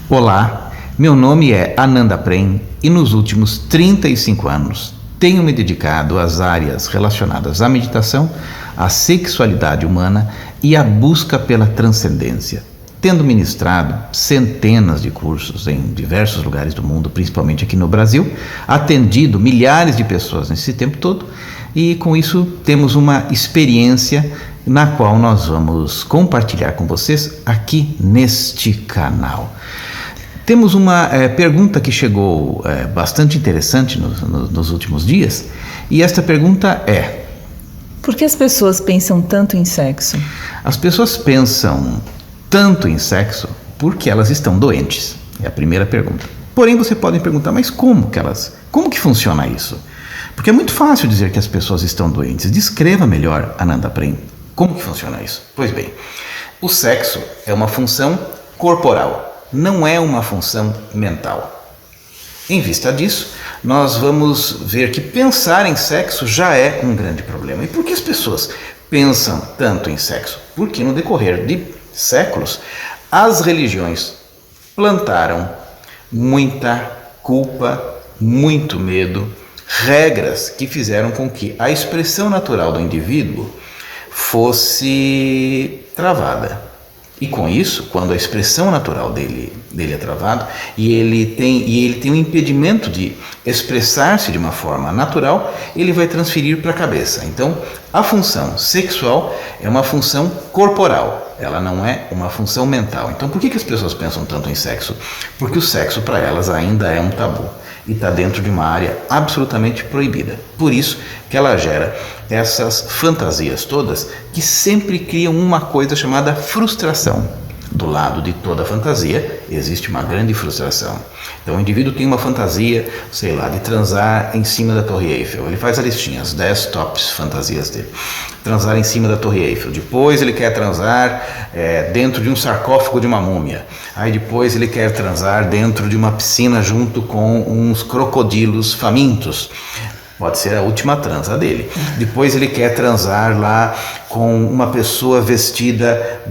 Olá, meu nome é Ananda Prem e nos últimos 35 anos tenho me dedicado às áreas relacionadas à meditação, à sexualidade humana e à busca pela transcendência, tendo ministrado centenas de cursos em diversos lugares do mundo, principalmente aqui no Brasil, atendido milhares de pessoas nesse tempo todo e com isso temos uma experiência na qual nós vamos compartilhar com vocês aqui neste canal. Temos uma pergunta que chegou bastante interessante nos últimos dias, e esta pergunta é: por que as pessoas pensam tanto em sexo? As pessoas pensam tanto em sexo porque elas estão doentes. É a primeira pergunta. Porém, você pode perguntar, mas como que funciona isso? Porque é muito fácil dizer que as pessoas estão doentes. Descreva melhor, Ananda Prem, como que funciona isso? Pois bem, o sexo é uma função corporal, não é uma função mental. Em vista disso, nós vamos ver que pensar em sexo já é um grande problema. E por que as pessoas pensam tanto em sexo? Porque no decorrer de séculos, as religiões plantaram muita culpa, muito medo, regras que fizeram com que a expressão natural do indivíduo fosse travada. E com isso, quando a expressão natural dele é travada e ele tem um impedimento de expressar-se de uma forma natural, ele vai transferir para a cabeça. Então, a função sexual é uma função corporal, ela não é uma função mental. Então, por que as pessoas pensam tanto em sexo? Porque o sexo para elas ainda é um tabu e está dentro de uma área absolutamente proibida. Por isso que ela gera essas fantasias todas que sempre criam uma coisa chamada frustração. Do lado de toda fantasia existe uma grande frustração. Então o indivíduo tem uma fantasia, sei lá, de transar em cima da Torre Eiffel. Ele faz a listinha, as 10 tops fantasias dele. Transar em cima da Torre Eiffel. Depois ele quer transar dentro de um sarcófago de uma múmia. Aí depois ele quer transar dentro de uma piscina junto com uns crocodilos famintos. Pode ser a última transa dele. Depois ele quer transar lá com uma pessoa vestida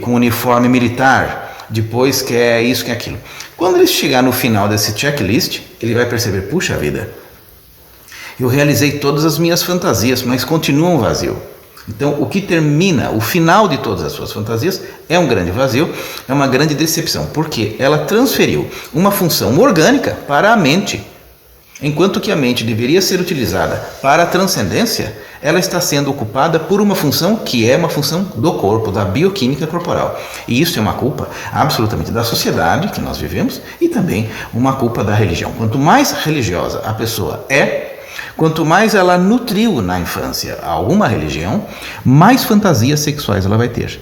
com uniforme militar. Depois quer isso, quer aquilo. Quando ele chegar no final desse checklist, ele vai perceber, puxa vida, eu realizei todas as minhas fantasias, mas continua um vazio. Então o que termina, o final de todas as suas fantasias é um grande vazio, é uma grande decepção, porque ela transferiu uma função orgânica para a mente. Enquanto que a mente deveria ser utilizada para a transcendência, ela está sendo ocupada por uma função que é uma função do corpo, da bioquímica corporal. E isso é uma culpa absolutamente da sociedade que nós vivemos e também uma culpa da religião. Quanto mais religiosa a pessoa quanto mais ela nutriu na infância alguma religião, mais fantasias sexuais ela vai ter.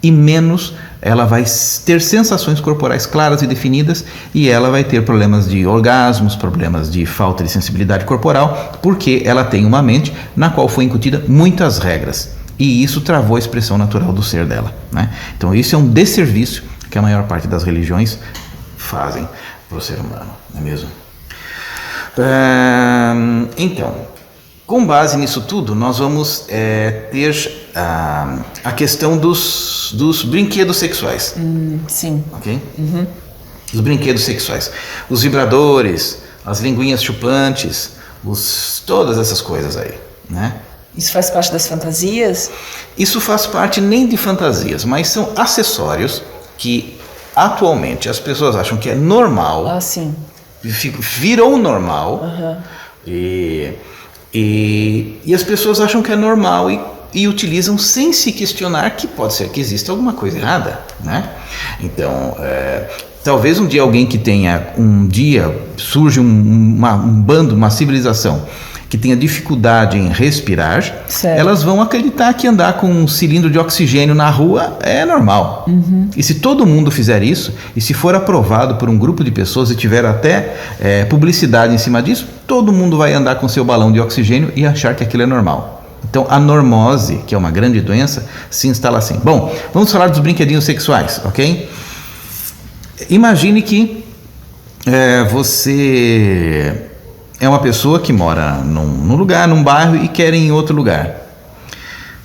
E menos ela vai ter sensações corporais claras e definidas e ela vai ter problemas de orgasmos, problemas de falta de sensibilidade corporal, porque ela tem uma mente na qual foi incutida muitas regras e isso travou a expressão natural do ser dela, né? Então isso é um desserviço que a maior parte das religiões fazem para o ser humano, não é mesmo? Então, com base nisso tudo, nós vamos ter a questão dos brinquedos sexuais. Sim. Ok? Uhum. Os brinquedos sexuais. Os vibradores, as linguinhas chupantes, todas essas coisas aí, né? Isso faz parte das fantasias? Isso faz parte nem de fantasias, mas são acessórios que atualmente as pessoas acham que é normal. Ah, sim. Virou normal. Uhum. E as pessoas acham que é normal e utilizam sem se questionar que pode ser que exista alguma coisa errada, né? Então, talvez um dia alguém que surge um bando, uma civilização que tenha dificuldade em respirar, certo, elas vão acreditar que andar com um cilindro de oxigênio na rua é normal. Uhum. E se todo mundo fizer isso, e se for aprovado por um grupo de pessoas e tiver até publicidade em cima disso, todo mundo vai andar com seu balão de oxigênio e achar que aquilo é normal. Então a normose, que é uma grande doença, se instala assim. Bom, vamos falar dos brinquedinhos sexuais, ok? Imagine que você é uma pessoa que mora num lugar, num bairro e quer ir em outro lugar.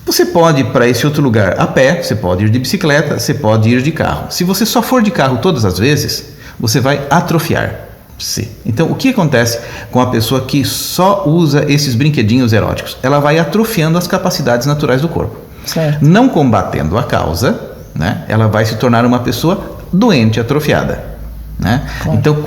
Você pode ir para esse outro lugar a pé, você pode ir de bicicleta, você pode ir de carro. Se você só for de carro todas as vezes, você vai atrofiar-se. Então, o que acontece com a pessoa que só usa esses brinquedinhos eróticos? Ela vai atrofiando as capacidades naturais do corpo. Certo. Não combatendo a causa, né? Ela vai se tornar uma pessoa doente, atrofiada. Né? Claro. Então,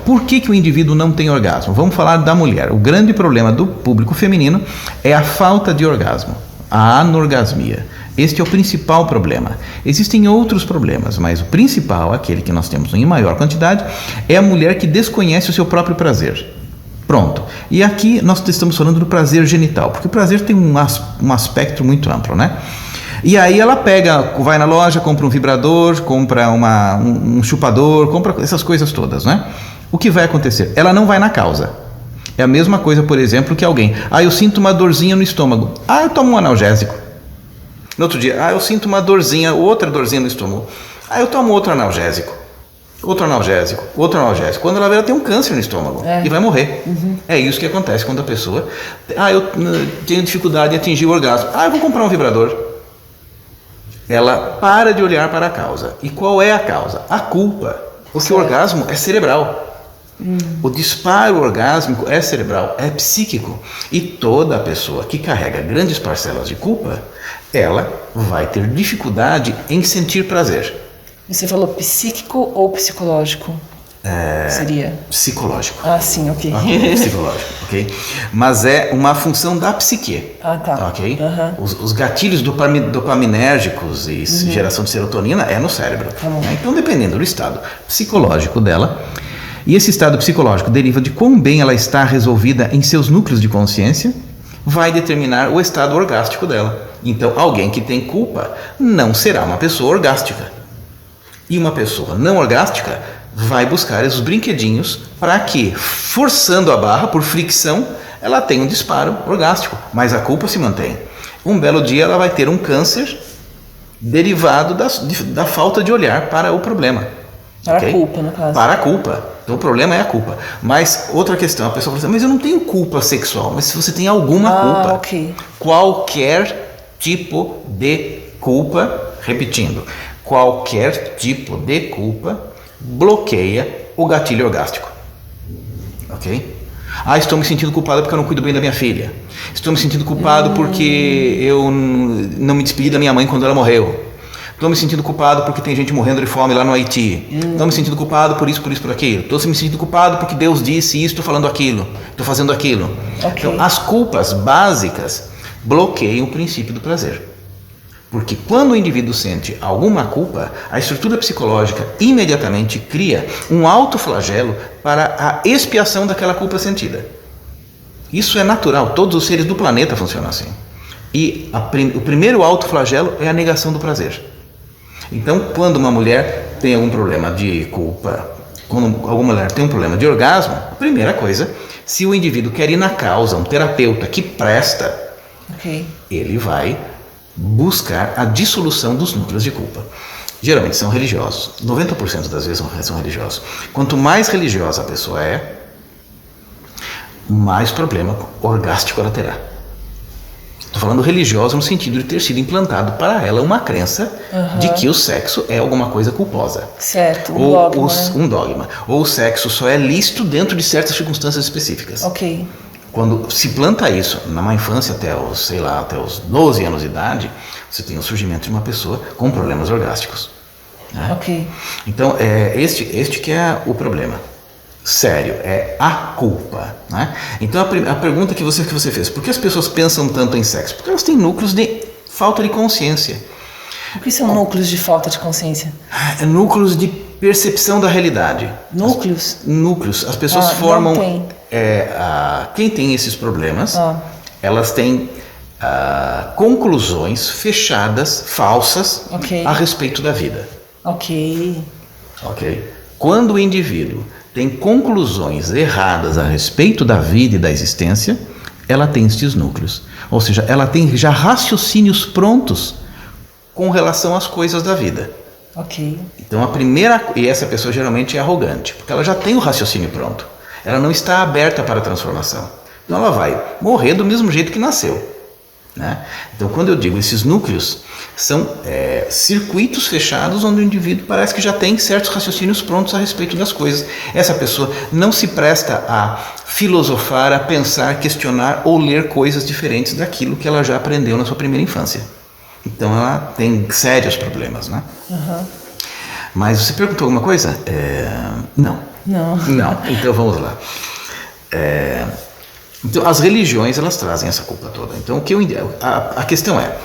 por que o indivíduo não tem orgasmo? Vamos falar da mulher. O grande problema do público feminino é a falta de orgasmo, a anorgasmia. Este é o principal problema. Existem outros problemas, mas o principal, aquele que nós temos em maior quantidade, é a mulher que desconhece o seu próprio prazer. Pronto. E aqui nós estamos falando do prazer genital, porque o prazer tem um aspecto muito amplo, né? E aí ela vai na loja, compra um vibrador, compra um chupador, compra essas coisas todas, né? O que vai acontecer? Ela não vai na causa. É a mesma coisa, por exemplo, que alguém... eu sinto uma dorzinha no estômago. Eu tomo um analgésico. No outro dia, eu sinto uma dorzinha, outra dorzinha no estômago. Eu tomo outro analgésico. Outro analgésico. Quando ela vê, ela tem um câncer no estômago e vai morrer. É isso que acontece quando a pessoa... eu tenho dificuldade em atingir o orgasmo. Eu vou comprar um vibrador. Ela para de olhar para a causa. E qual é a causa? A culpa. Porque o orgasmo é cerebral. O disparo orgásmico é cerebral, é psíquico. E toda pessoa que carrega grandes parcelas de culpa, ela vai ter dificuldade em sentir prazer. Você falou psíquico ou psicológico? Seria? Psicológico. Sim, ok. Psicológico, ok? Mas é uma função da psique. Tá. Ok? Os gatilhos dopaminérgicos e geração de serotonina é no cérebro. Né? Então, dependendo do estado psicológico dela, e esse estado psicológico deriva de quão bem ela está resolvida em seus núcleos de consciência, vai determinar o estado orgástico dela. Então, alguém que tem culpa não será uma pessoa orgástica. E uma pessoa não orgástica vai buscar os brinquedinhos para que, forçando a barra por fricção, ela tenha um disparo orgástico, mas a culpa se mantém. Um belo dia ela vai ter um câncer derivado da falta de olhar para o problema. Para a culpa, no caso. Para a culpa. Então o problema é a culpa. Mas outra questão, a pessoa fala assim, mas eu não tenho culpa sexual. Mas se você tem alguma culpa, ok. Qualquer tipo de culpa, repetindo, qualquer tipo de culpa bloqueia o gatilho orgástico. Ok? Estou me sentindo culpado porque eu não cuido bem da minha filha. Estou me sentindo culpado porque eu não me despedi da minha mãe quando ela morreu. Estou me sentindo culpado porque tem gente morrendo de fome lá no Haiti. Estou me sentindo culpado por isso, por aquilo. Estou me sentindo culpado porque Deus disse isso, estou falando aquilo. Estou fazendo aquilo. Okay. Então, as culpas básicas bloqueiam o princípio do prazer. Porque quando o indivíduo sente alguma culpa, a estrutura psicológica imediatamente cria um autoflagelo para a expiação daquela culpa sentida. Isso é natural, todos os seres do planeta funcionam assim. E o primeiro autoflagelo é a negação do prazer. Então, quando uma mulher tem algum problema de culpa, quando alguma mulher tem um problema de orgasmo, a primeira coisa, se o indivíduo quer ir na causa, um terapeuta que presta, ele vai buscar a dissolução dos núcleos de culpa. Geralmente são religiosos, 90% das vezes são religiosos. Quanto mais religiosa a pessoa é, mais problema orgástico ela terá. Estou falando religiosa no sentido de ter sido implantado para ela uma crença de que o sexo é alguma coisa culposa. Certo, um dogma. Ou o sexo só é lícito dentro de certas circunstâncias específicas. Ok. Quando se planta isso na infância até os 12 anos de idade, você tem o surgimento de uma pessoa com problemas orgásticos. Né? Ok. Então, este que é o problema. Sério, é a culpa. Né? Então, a pergunta que você fez, por que as pessoas pensam tanto em sexo? Porque elas têm núcleos de falta de consciência. O que são núcleos de falta de consciência? Núcleos de percepção da realidade. Núcleos? Núcleos. As pessoas formam... Não tem. Quem tem esses problemas, elas têm conclusões fechadas, falsas, a respeito da vida. Ok. Quando o indivíduo tem conclusões erradas a respeito da vida e da existência, ela tem estes núcleos. Ou seja, ela tem já raciocínios prontos com relação às coisas da vida. Ok. Então e essa pessoa geralmente é arrogante, porque ela já tem o raciocínio pronto. Ela não está aberta para a transformação. Então ela vai morrer do mesmo jeito que nasceu. né? Então, quando eu digo esses núcleos, são circuitos fechados onde o indivíduo parece que já tem certos raciocínios prontos a respeito das coisas. Essa pessoa não se presta a filosofar, a pensar, questionar ou ler coisas diferentes daquilo que ela já aprendeu na sua primeira infância. Então, ela tem sérios problemas, né? Uhum. Mas você perguntou alguma coisa? Não. Não. Então, vamos lá. Então, as religiões, elas trazem essa culpa toda. Então, a questão é,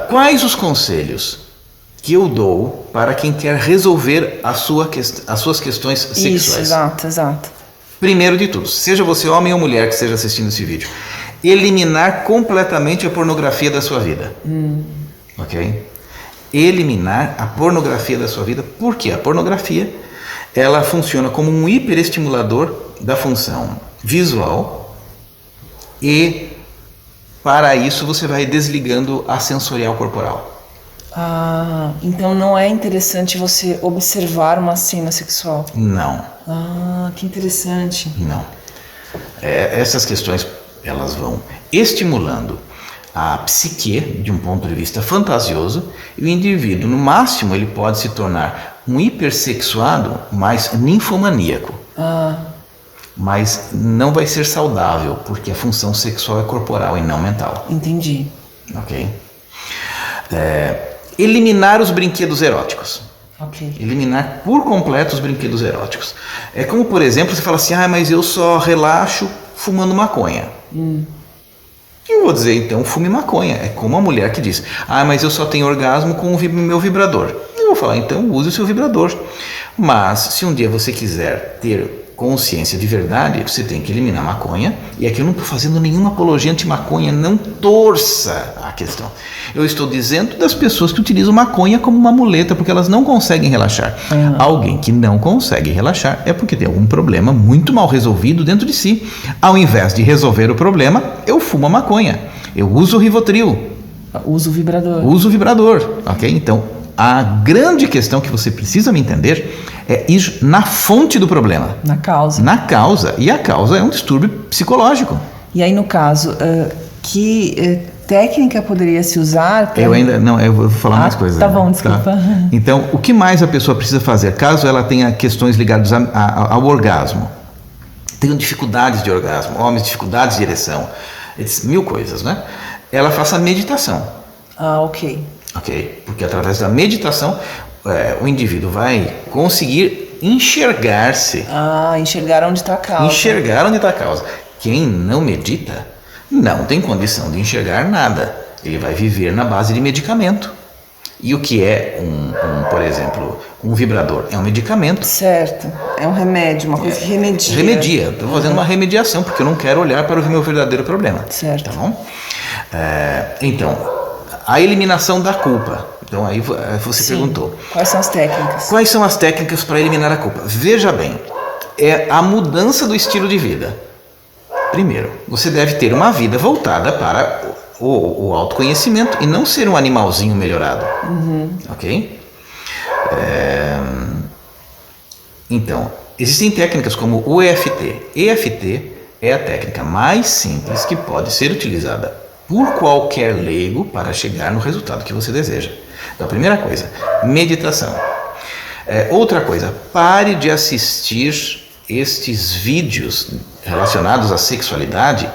quais os conselhos que eu dou para quem quer resolver as suas questões sexuais? Isso, exato. Primeiro de tudo, seja você homem ou mulher que esteja assistindo esse vídeo, eliminar completamente a pornografia da sua vida. Ok? Eliminar a pornografia da sua vida, porque a pornografia, ela funciona como um hiperestimulador da função visual, e para isso você vai desligando a sensorial corporal. Ah, então não é interessante você observar uma cena sexual? Não. Ah, que interessante. Não. Essas questões, elas vão estimulando a psique de um ponto de vista fantasioso, e o indivíduo, no máximo, ele pode se tornar um hipersexuado, mas ninfomaníaco. Mas não vai ser saudável, porque a função sexual é corporal e não mental. Entendi. Ok? Eliminar os brinquedos eróticos. Ok. Eliminar por completo os brinquedos eróticos. É como, por exemplo, você fala assim, mas eu só relaxo fumando maconha. Eu vou dizer, então, fume maconha. É como a mulher que diz, mas eu só tenho orgasmo com o meu vibrador. Eu vou falar, então, use o seu vibrador. Mas, se um dia você quiser ter consciência de verdade, você tem que eliminar a maconha. E aqui eu não estou fazendo nenhuma apologia anti-maconha, não torça a questão. Eu estou dizendo das pessoas que utilizam maconha como uma muleta, porque elas não conseguem relaxar. Alguém que não consegue relaxar é porque tem algum problema muito mal resolvido dentro de si. Ao invés de resolver o problema, eu fumo a maconha. Eu uso o Rivotril. Uso o vibrador, ok? Então, a grande questão que você precisa me entender é ir na fonte do problema. Na causa. Na causa. E a causa é um distúrbio psicológico. E aí, no caso, que técnica poderia se usar? Eu vou falar mais coisas. Tá bom, desculpa. Tá? Então, o que mais a pessoa precisa fazer, caso ela tenha questões ligadas ao orgasmo? Tenham dificuldades de orgasmo, homens, dificuldades de ereção, mil coisas, né? Ela faça meditação. Ok. Ok? Porque através da meditação, o indivíduo vai conseguir enxergar-se. Enxergar onde está a causa. Enxergar onde está a causa. Quem não medita não tem condição de enxergar nada. Ele vai viver na base de medicamento. E o que é, por exemplo, um vibrador? É um medicamento. Certo. É um remédio, uma coisa que remedia. Remedia. Estou fazendo uma remediação, porque eu não quero olhar para o meu verdadeiro problema. Certo. Tá bom? Então, a eliminação da culpa. Então, aí você perguntou. Quais são as técnicas? Quais são as técnicas para eliminar a culpa? Veja bem, é a mudança do estilo de vida. Primeiro, você deve ter uma vida voltada para o autoconhecimento e não ser um animalzinho melhorado. Ok? Então, existem técnicas como o EFT. EFT é a técnica mais simples que pode ser utilizada por qualquer leigo para chegar no resultado que você deseja. Então, a primeira coisa, meditação. Outra coisa, pare de assistir estes vídeos relacionados à sexualidade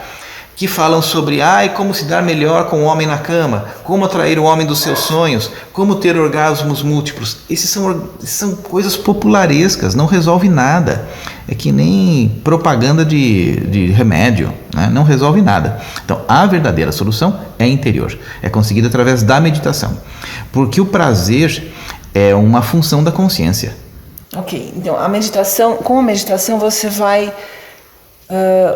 que falam sobre como se dar melhor com o homem na cama, como atrair o homem dos seus sonhos, como ter orgasmos múltiplos. Esses são coisas popularescas, não resolve nada. É que nem propaganda de remédio, né? Não resolve nada. Então, a verdadeira solução é interior, é conseguida através da meditação, porque o prazer é uma função da consciência. Ok, então com a meditação você vai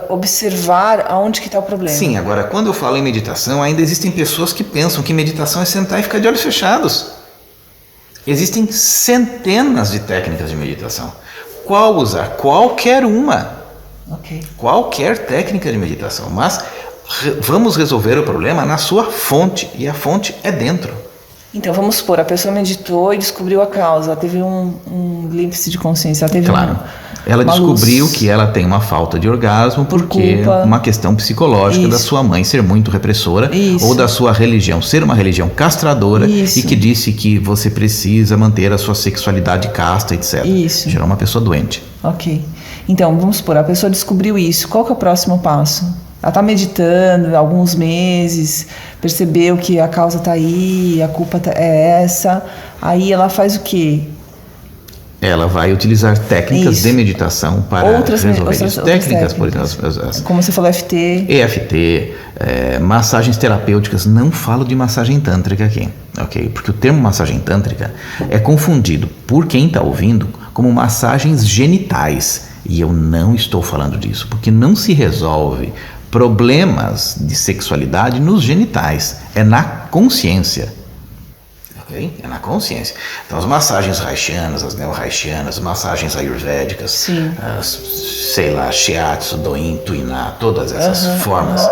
observar aonde que está o problema. Sim, agora quando eu falo em meditação, ainda existem pessoas que pensam que meditação é sentar e ficar de olhos fechados. Existem centenas de técnicas de meditação. Qual usar? Qualquer uma. Ok. Qualquer técnica de meditação, mas vamos resolver o problema na sua fonte, e a fonte é dentro. Então, vamos supor, a pessoa meditou e descobriu a causa, ela teve um glimpse de consciência, ela teve ela uma descobriu luz. que ela tem uma falta de orgasmo porque culpa. uma questão psicológica da Isso. sua mãe ser muito repressora Isso. ou da sua religião ser uma religião castradora Isso. e que disse que você precisa manter a sua sexualidade casta, etc. Isso. Gerou uma pessoa doente. Ok. Então, vamos supor, a pessoa descobriu isso. Qual que é o próximo passo? Ela está meditando há alguns meses, percebeu que a causa está aí, a culpa é essa. Aí ela faz o quê? Ela vai utilizar técnicas Isso. de meditação para resolver isso. Técnicas, por exemplo, Como você falou, EFT. EFT, massagens terapêuticas. Não falo de massagem tântrica aqui, ok? Porque o termo massagem tântrica é confundido por quem está ouvindo como massagens genitais. E eu não estou falando disso, porque não se resolve problemas de sexualidade nos genitais, é na consciência. Okay? É na consciência. Então, as massagens haitianas, as neo-haitianas, as massagens ayurvédicas, sei lá, shiatsu, doin, tuiná, todas essas formas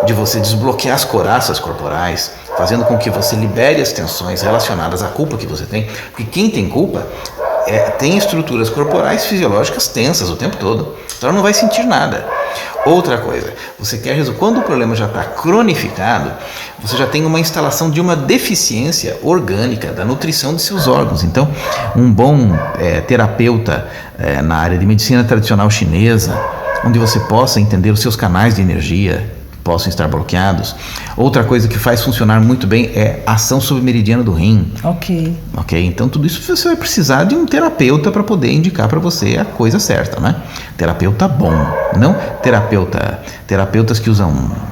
de você desbloquear as coraças corporais, fazendo com que você libere as tensões relacionadas à culpa que você tem. Porque quem tem culpa tem estruturas corporais fisiológicas tensas o tempo todo. Então, ela não vai sentir nada. Outra coisa, você quer resolver, quando o problema já está cronificado, você já tem uma instalação de uma deficiência orgânica da nutrição de seus órgãos. Então, um bom terapeuta na área de medicina tradicional chinesa, onde você possa entender os seus canais de energia que possam estar bloqueados. Outra coisa que faz funcionar muito bem é a ação submeridiana do rim. Ok. Então, tudo isso você vai precisar de um terapeuta para poder indicar para você a coisa certa, né? Terapeuta bom, não terapeutas que usam.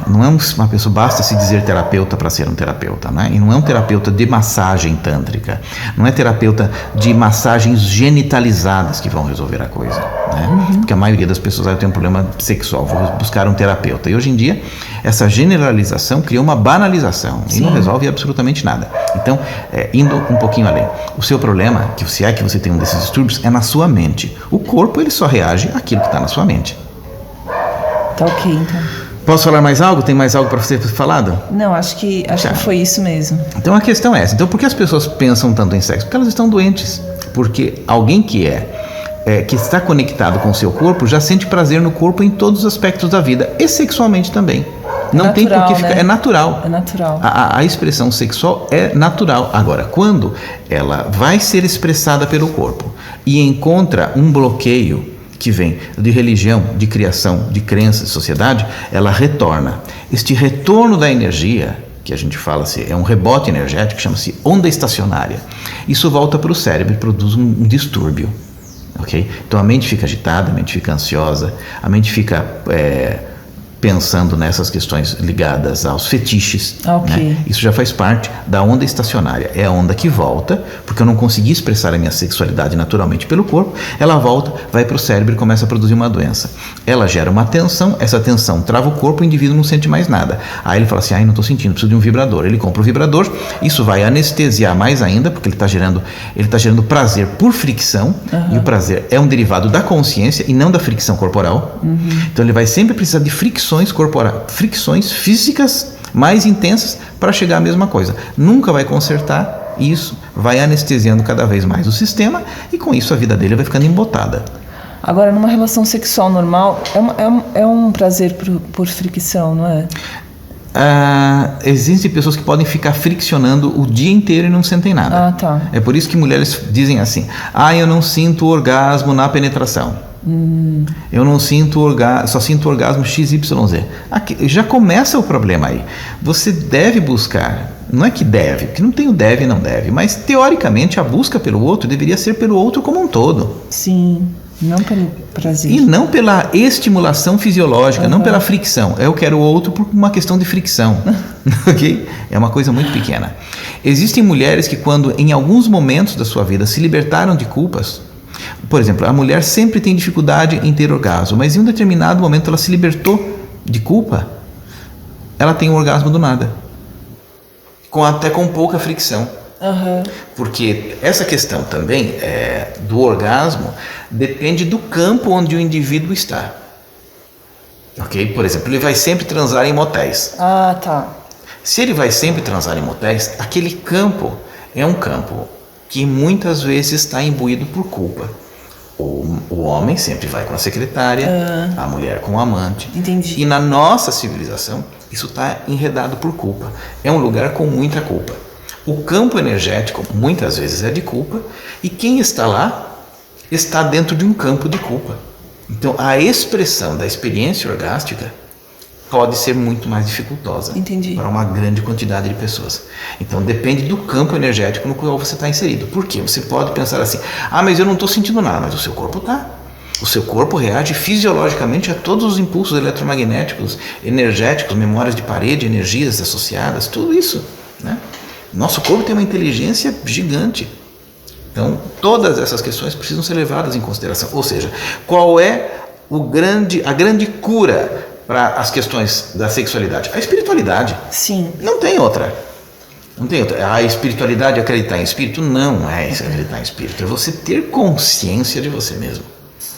Não é uma pessoa, basta se dizer terapeuta para ser um terapeuta, né? E não é um terapeuta de massagem tântrica, não é terapeuta de massagens genitalizadas que vão resolver a coisa, né? Porque a maioria das pessoas tem um problema sexual, vou buscar um terapeuta. E hoje em dia, essa generalização cria uma banalização e não resolve absolutamente nada. Então, indo um pouquinho além, o seu problema, que se é que você tem um desses distúrbios, é na sua mente. O corpo, ele só reage àquilo que está na sua mente. Tá ok, então. Posso falar mais algo? Tem mais algo para ser falado? Não, acho que foi isso mesmo. Então a questão é essa. Então por que as pessoas pensam tanto em sexo? Porque elas estão doentes. Porque alguém que que está conectado com o seu corpo já sente prazer no corpo em todos os aspectos da vida e sexualmente também. Não tem por que ficar. Né? É natural. É natural. A expressão sexual é natural. Agora, quando ela vai ser expressada pelo corpo e encontra um bloqueio que vem de religião, de criação, de crença, de sociedade, ela retorna. Este retorno da energia, que a gente fala assim, é um rebote energético, chama-se onda estacionária. Isso volta para o cérebro e produz um distúrbio. Okay? Então a mente fica agitada, a mente fica ansiosa, a mente fica pensando nessas questões ligadas aos fetiches. Okay. Né? Isso já faz parte da onda estacionária. É a onda que volta, porque eu não consegui expressar a minha sexualidade naturalmente pelo corpo, ela volta, vai para o cérebro e começa a produzir uma doença. Ela gera uma tensão, essa tensão trava o corpo, o indivíduo não sente mais nada. Aí ele fala assim, não estou sentindo, preciso de um vibrador. Ele compra o vibrador, isso vai anestesiar mais ainda, porque ele está gerando prazer por fricção, e o prazer é um derivado da consciência e não da fricção corporal. Então ele vai sempre precisar de fricções corporais, fricções físicas mais intensas para chegar à mesma coisa. Nunca vai consertar isso, vai anestesiando cada vez mais o sistema e com isso a vida dele vai ficando embotada. Agora, numa relação sexual normal, é um prazer por fricção, não é? Existem pessoas que podem ficar friccionando o dia inteiro e não sentem nada. Tá. É por isso que mulheres dizem assim, eu não sinto orgasmo na penetração. Eu não sinto orgasmo, só sinto orgasmo XYZ. Aqui, já começa o problema aí. Você deve buscar, não é que deve, porque não tem o deve e não deve, mas teoricamente a busca pelo outro deveria ser pelo outro como um todo. Sim, não pelo prazer. E não pela estimulação fisiológica, não pela fricção. Eu quero o outro por uma questão de fricção. Ok? É uma coisa muito pequena. Existem mulheres que quando em alguns momentos da sua vida se libertaram de culpas, por exemplo, a mulher sempre tem dificuldade em ter orgasmo, mas em um determinado momento ela se libertou de culpa, ela tem um orgasmo do nada, até com pouca fricção. Porque essa questão também do orgasmo depende do campo onde o indivíduo está. Ok? Por exemplo, ele vai sempre transar em motéis. Tá. Se ele vai sempre transar em motéis, aquele campo é um campo que muitas vezes está imbuído por culpa. O homem sempre vai com a secretária, a mulher com o amante. Entendi. E na nossa civilização, isso está enredado por culpa. É um lugar com muita culpa. O campo energético muitas vezes é de culpa, e quem está lá está dentro de um campo de culpa. Então a expressão da experiência orgástica pode ser muito mais dificultosa. Entendi. Para uma grande quantidade de pessoas. Então depende do campo energético no qual você está inserido. Por quê? Você pode pensar assim, mas eu não estou sentindo nada, mas o seu corpo está. O seu corpo reage fisiologicamente a todos os impulsos eletromagnéticos, energéticos, memórias de parede, energias associadas, tudo isso, né? Nosso corpo tem uma inteligência gigante. Então todas essas questões precisam ser levadas em consideração. Ou seja, qual é a grande cura para as questões da sexualidade? A espiritualidade. Sim. Não tem outra. Não tem outra. A espiritualidade é acreditar em espírito? Não é acreditar em espírito. É você ter consciência de você mesmo.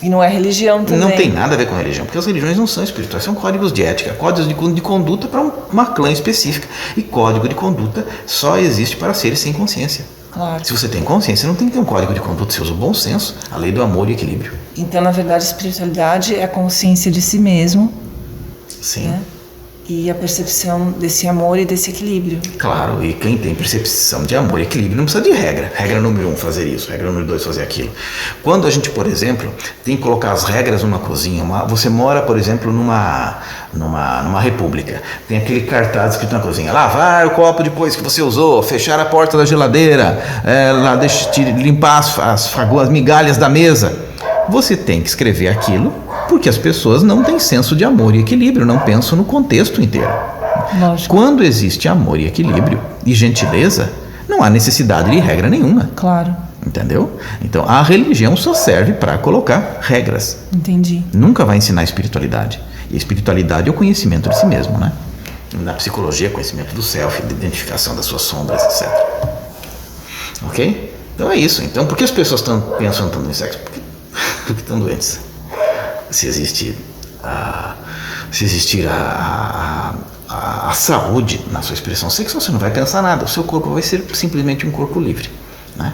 E não é religião também. Não tem nada a ver com religião, porque as religiões não são espirituais, são códigos de ética, códigos de conduta para uma clã específica. E código de conduta só existe para seres sem consciência. Claro. Se você tem consciência, não tem que ter um código de conduta, você usa o bom senso, a lei do amor e equilíbrio. Então, na verdade, a espiritualidade é a consciência de si mesmo. Sim. Né? E a percepção desse amor e desse equilíbrio. Claro, e quem tem percepção de amor e equilíbrio não precisa de regra. Regra número 1, fazer isso. Regra número 2, fazer aquilo. Quando a gente, por exemplo, tem que colocar as regras numa cozinha, você mora, por exemplo, numa república, tem aquele cartaz escrito na cozinha: lavar o copo depois que você usou, fechar a porta da geladeira, limpar as migalhas da mesa. Você tem que escrever aquilo, porque as pessoas não têm senso de amor e equilíbrio, não pensam no contexto inteiro. Lógico. Quando existe amor e equilíbrio e gentileza, não há necessidade de regra nenhuma. Claro. Entendeu? Então a religião só serve para colocar regras. Entendi. Nunca vai ensinar a espiritualidade. E a espiritualidade é o conhecimento de si mesmo, né? Na psicologia, conhecimento do self, de identificação das suas sombras, etc. Ok? Então é isso. Então por que as pessoas pensam tanto em sexo? Porque estão doentes. Se existir a saúde na sua expressão sexual, você não vai pensar nada. O seu corpo vai ser simplesmente um corpo livre, né?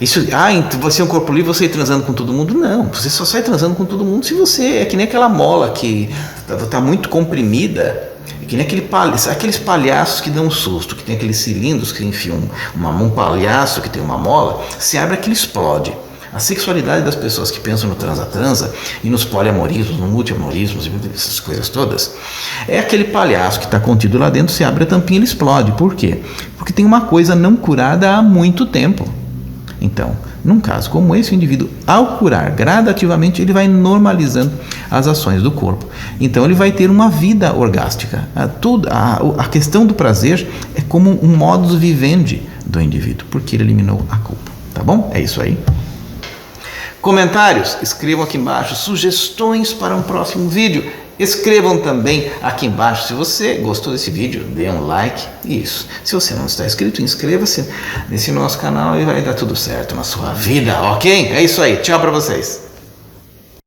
Então você é um corpo livre, você ir transando com todo mundo? Não, você só sai transando com todo mundo se você é que nem aquela mola que está muito comprimida, que nem aqueles palhaços que dão um susto, que tem aqueles cilindros que enfiam um palhaço que tem uma mola, se abre aquilo explode. A sexualidade das pessoas que pensam no transa-transa e nos poliamorismos, no multiamorismos e essas coisas todas, é aquele palhaço que está contido lá dentro, se abre a tampinha e ele explode. Por quê? Porque tem uma coisa não curada há muito tempo. Então, num caso como esse, o indivíduo, ao curar gradativamente, ele vai normalizando as ações do corpo. Então, ele vai ter uma vida orgástica. A questão do prazer é como um modus vivendi do indivíduo, porque ele eliminou a culpa. Tá bom? É isso aí. Comentários, escrevam aqui embaixo. Sugestões para um próximo vídeo, escrevam também aqui embaixo. Se você gostou desse vídeo, dê um like. Isso. Se você não está inscrito, inscreva-se nesse nosso canal e vai dar tudo certo na sua vida, ok? É isso aí. Tchau para vocês.